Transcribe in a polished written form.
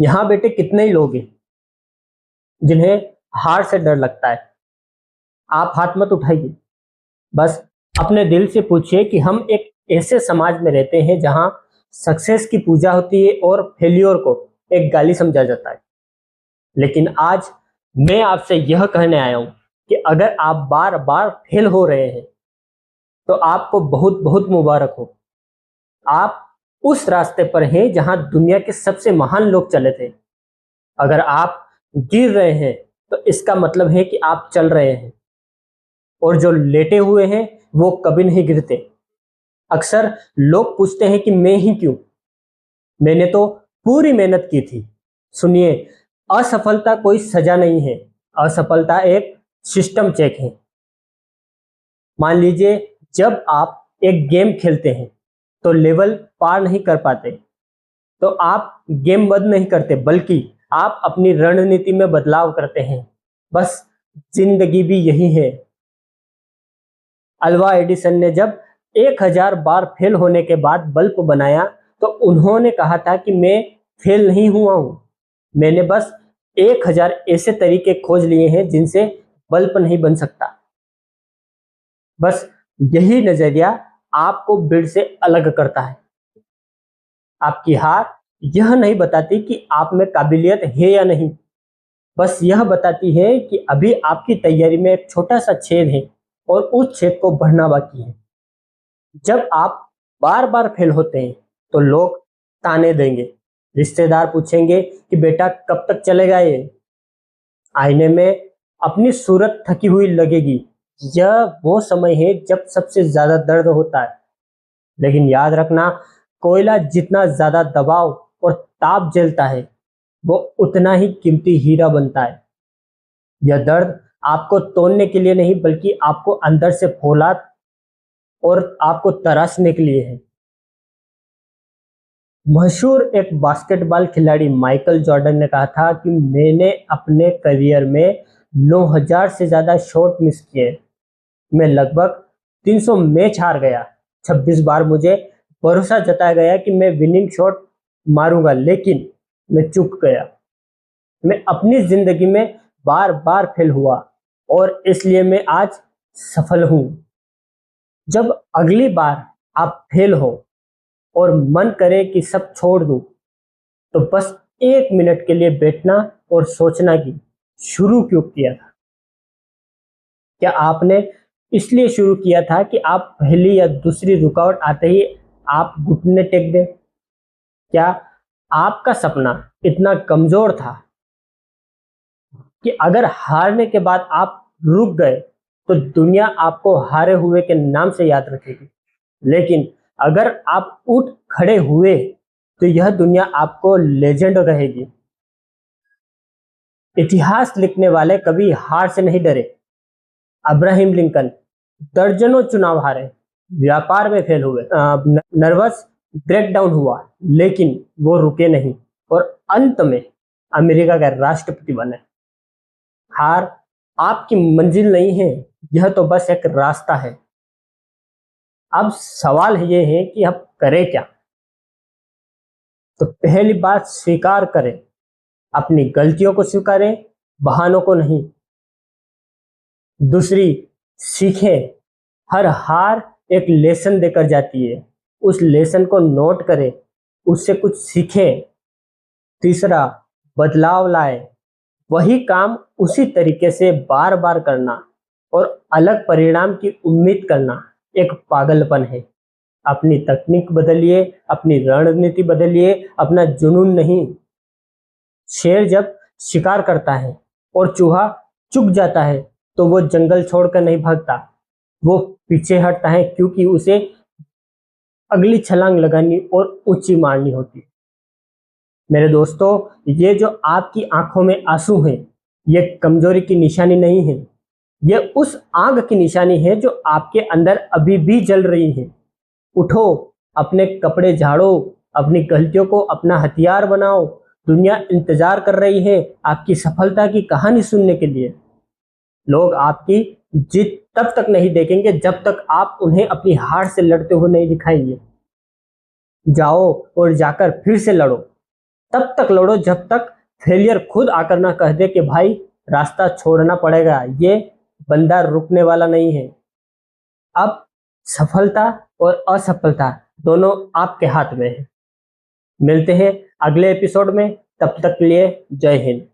यहाँ बेटे कितने ही लोग हैं जिन्हें हार से डर लगता है। आप हाथ मत उठाइए, बस अपने दिल से पूछिए कि हम एक ऐसे समाज में रहते हैं जहां सक्सेस की पूजा होती है और फेल्योर को एक गाली समझा जाता है। लेकिन आज मैं आपसे यह कहने आया हूं कि अगर आप बार बार फेल हो रहे हैं तो आपको बहुत बहुत मुबारक हो। आप उस रास्ते पर हैं जहां दुनिया के सबसे महान लोग चले थे। अगर आप गिर रहे हैं तो इसका मतलब है कि आप चल रहे हैं, और जो लेटे हुए हैं वो कभी नहीं गिरते। अक्सर लोग पूछते हैं कि मैं ही क्यों, मैंने तो पूरी मेहनत की थी। सुनिए, असफलता कोई सजा नहीं है, असफलता एक सिस्टम चेक है। मान लीजिए, जब आप एक गेम खेलते हैं तो लेवल पार नहीं कर पाते तो आप गेम बंद नहीं करते, बल्कि आप अपनी रणनीति में बदलाव करते हैं। बस जिंदगी भी यही है। अल्वा एडिसन ने जब 1000 बार फेल होने के बाद बल्ब बनाया तो उन्होंने कहा था कि मैं फेल नहीं हुआ हूं, मैंने बस 1000 ऐसे तरीके खोज लिए हैं जिनसे बल्ब नहीं बन सकता। बस यही नजरिया आपको भीड़ से अलग करता है। आपकी हार यह नहीं बताती कि आप में काबिलियत है या नहीं, बस यह बताती है कि अभी आपकी तैयारी में एक छोटा सा छेद है और उस छेद को भरना बाकी है। जब आप बार बार फेल होते हैं तो लोग ताने देंगे, रिश्तेदार पूछेंगे कि बेटा कब तक चलेगा ये, आईने में अपनी सूरत थकी हुई लगेगी। यह वो समय है जब सबसे ज्यादा दर्द होता है। लेकिन याद रखना, कोयला जितना ज्यादा दबाव और ताप झेलता है वो उतना ही कीमती हीरा बनता है। यह दर्द आपको तोड़ने के लिए नहीं, बल्कि आपको अंदर से फौलाद और आपको तराशने के लिए है। मशहूर एक बास्केटबॉल खिलाड़ी माइकल जॉर्डन ने कहा था कि मैंने अपने करियर में 9000 से ज्यादा शॉट मिस किए, मैं लगभग 300 मैच हार गया। 26 बार मुझे भरोसा जताया गया कि मैं विनिंग शॉट मारूंगा, लेकिन मैं चूक गया। मैं अपनी जिंदगी में बार बार फेल हुआ और इसलिए मैं आज सफल हूं। जब अगली बार आप फेल हो और मन करे कि सब छोड़ दूं, तो बस 1 मिनट के लिए बैठना और सोचना कि शुरू क्यों किया था। क्या आपने इसलिए शुरू किया था कि आप पहली या दूसरी रुकावट आते ही आप घुटने टेक दें? क्या आपका सपना इतना कमजोर था कि अगर हारने के बाद आप रुक गए तो दुनिया आपको हारे हुए के नाम से याद रखेगी? लेकिन अगर आप उठ खड़े हुए तो यह दुनिया आपको लेजेंड कहेगी। इतिहास लिखने वाले कभी हार से नहीं डरे। अब्राहम लिंकन दर्जनों चुनाव हारे, व्यापार में फेल हुए, नर्वस ब्रेकडाउन हुआ, लेकिन वो रुके नहीं और अंत में अमेरिका का राष्ट्रपति बने। हार आपकी मंजिल नहीं है, यह तो बस एक रास्ता है। अब सवाल ये है कि अब करें क्या? तो पहली बात, स्वीकार करें, अपनी गलतियों को स्वीकारें, बहानों को नहीं। दूसरी, सीखें, हर हार एक लेसन देकर जाती है, उस लेसन को नोट करें, उससे कुछ सीखें। तीसरा, बदलाव लाए, वही काम उसी तरीके से बार बार करना और अलग परिणाम की उम्मीद करना एक पागलपन है। अपनी तकनीक बदलिए, अपनी रणनीति बदलिए, अपना जुनून नहीं। शेर जब शिकार करता है और चूहा चुक जाता है तो वो जंगल छोड़कर नहीं भागता, वो पीछे हटता है, क्योंकि उसे अगली छलांग लगानी और ऊंची मारनी होती है। मेरे दोस्तों, ये जो आपकी आंखों में आंसू हैं, ये कमजोरी की निशानी नहीं है, ये उस आग की निशानी है जो आपके अंदर अभी भी जल रही है। उठो, अपने कपड़े झाड़ो, अपनी गलतियों को अपना हथियार बनाओ। दुनिया इंतजार कर रही है आपकी सफलता की कहानी सुनने के लिए। लोग आपकी जीत तब तक नहीं देखेंगे जब तक आप उन्हें अपनी हार से लड़ते हुए नहीं दिखाएंगे। जाओ और जाकर फिर से लड़ो, तब तक लड़ो जब तक फेलियर खुद आकर ना कह दे कि भाई रास्ता छोड़ना पड़ेगा, ये बंदा रुकने वाला नहीं है। अब सफलता और असफलता दोनों आपके हाथ में है। मिलते हैं अगले एपिसोड में, तब तक के लिए जय हिंद।